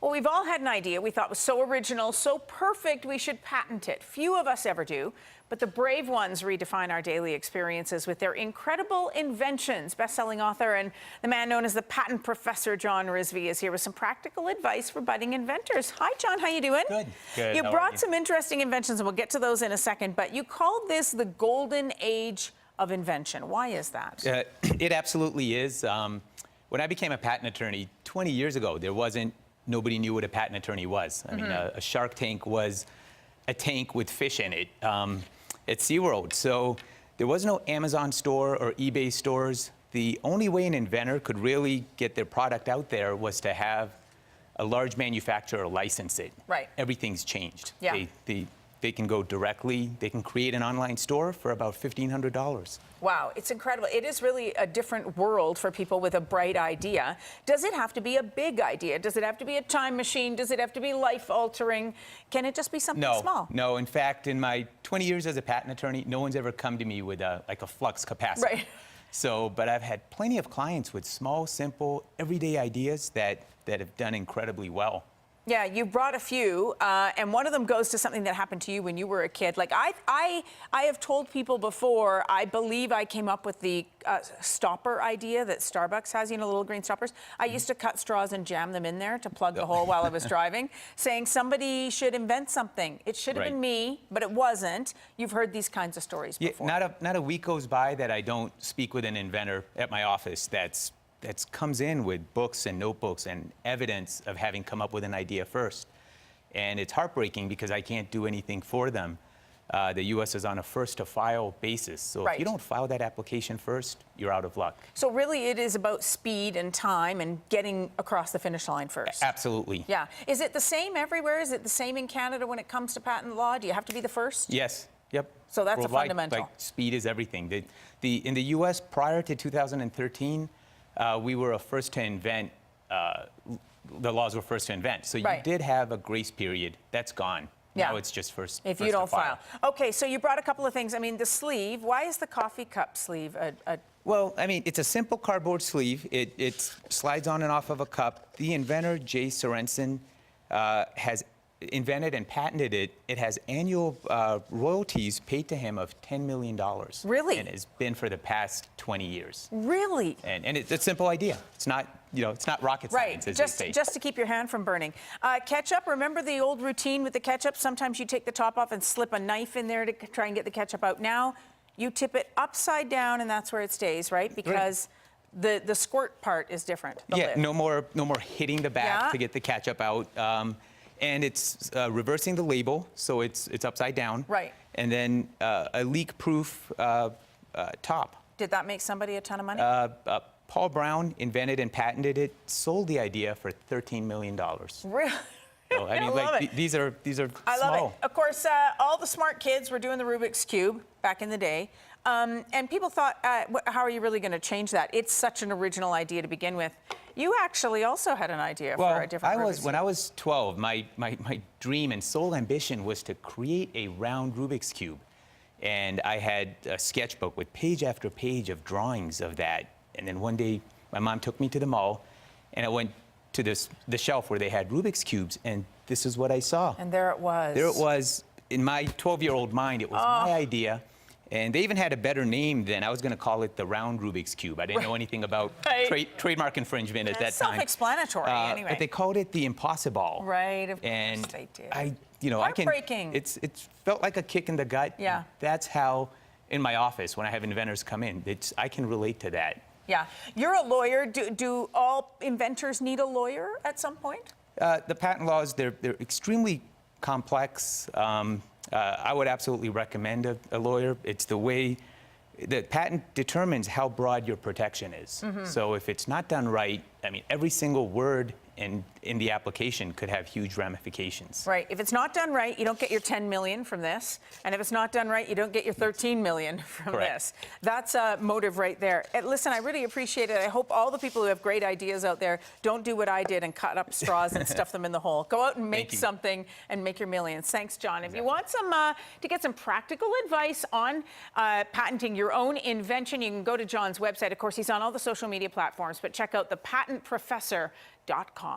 Well, we've all had an idea we thought was so original, so perfect, we should patent it. Few of us ever do, but the brave ones redefine our daily experiences with their incredible inventions. Best-selling author and the man known as the patent professor, John Rizvi, is here with some practical advice for budding inventors. Hi, John. How you doing? Good. Good. You brought some interesting inventions, and we'll get to those in a second, but you called this the golden age of invention. Why is that? It absolutely is. When I became a patent attorney 20 years ago, nobody knew what a patent attorney was. I mean, a shark tank was a tank with fish in it at SeaWorld. So there was no Amazon store or eBay stores. The only way an inventor could really get their product out there was to have a large manufacturer license it. Right. Everything's changed. Yeah. They can go directly, they can create an online store for about $1,500. Wow, it's incredible. It is really a different world for people with a bright idea. Does it have to be a big idea? Does it have to be a time machine? Does it have to be life-altering? Can it just be something small? No. In fact, in my 20 years as a patent attorney, no one's ever come to me with a flux capacitor. Right. So, but I've had plenty of clients with small, simple, everyday ideas that have done incredibly well. Yeah, you brought a few, and one of them goes to something that happened to you when you were a kid. Like, I have told people before, I believe I came up with the stopper idea that Starbucks has, you know, little green stoppers. I used to cut straws and jam them in there to plug the hole while I was driving, saying somebody should invent something. It should have been me, but it wasn't. You've heard these kinds of stories before. Yeah, not a week goes by that I don't speak with an inventor at my office that comes in with books and notebooks and evidence of having come up with an idea first. And it's heartbreaking because I can't do anything for them. The U.S. is on a first-to-file basis. So if you don't file that application first, you're out of luck. So really it is about speed and time and getting across the finish line first. Absolutely. Yeah. Is it the same everywhere? Is it the same in Canada when it comes to patent law? Do you have to be the first? Yes. Yep. So that's worldwide, a fundamental. like, speed is everything. In the U.S. prior to 2013, we were a first to invent, the laws were first to invent. So you did have a grace period. That's gone. Yeah. Now it's just first if you don't file. Okay, so you brought a couple of things. I mean, the sleeve, why is the coffee cup sleeve a Well, I mean, it's a simple cardboard sleeve. It slides on and off of a cup. The inventor, Jay Sorensen, has invented and patented it. It has annual royalties paid to him of $10 million. Really? And has been for the past 20 years. Really? And it's a simple idea. It's not, it's not rocket science, as they say. Just to keep your hand from burning. Ketchup, remember the old routine with the ketchup? Sometimes you take the top off and slip a knife in there to try and get the ketchup out. Now, you tip it upside down and that's where it stays, right? Because the squirt part is different. Yeah, no more hitting the back to get the ketchup out. And it's reversing the label, so it's upside down. Right. And then a leak-proof top. Did that make somebody a ton of money? Paul Brown invented and patented it, sold the idea for $13 million. Really? So, I mean, like, these are I small. love it. Of course, all the smart kids were doing the Rubik's Cube back in the day. And people thought, how are you really going to change that? It's such an original idea to begin with. You actually also had an idea for a different Rubik's Cube. When I was 12, my dream and sole ambition was to create a round Rubik's Cube. And I had a sketchbook with page after page of drawings of that. And then one day, my mom took me to the mall, and I went to the shelf where they had Rubik's Cubes, and this is what I saw. And there it was. There it was. In my 12-year-old mind, it was my idea. And they even had a better name then. I was going to call it the round Rubik's Cube. I didn't know anything about trademark infringement at that time. Self-explanatory, anyway. But they called it the Impossible. Right, of course they did. Heartbreaking. It felt like a kick in the gut. Yeah. That's how, in my office, when I have inventors come in, I can relate to that. Yeah. You're a lawyer. Do all inventors need a lawyer at some point? The patent laws, they're extremely complex. I would absolutely recommend a lawyer. It's the way the patent determines how broad your protection is. So if it's not done right, I mean, every single word in the application could have huge ramifications. Right. If it's not done right, you don't get your 10 million from this. And if it's not done right, you don't get your 13 million from this. That's a motive right there. And listen, I really appreciate it. I hope all the people who have great ideas out there don't do what I did and cut up straws and stuff them in the hole. Go out and make something and make your millions. Thanks, John. If you want to get some practical advice on patenting your own invention, you can go to John's website. Of course, he's on all the social media platforms, but check out thepatentprofessor.com.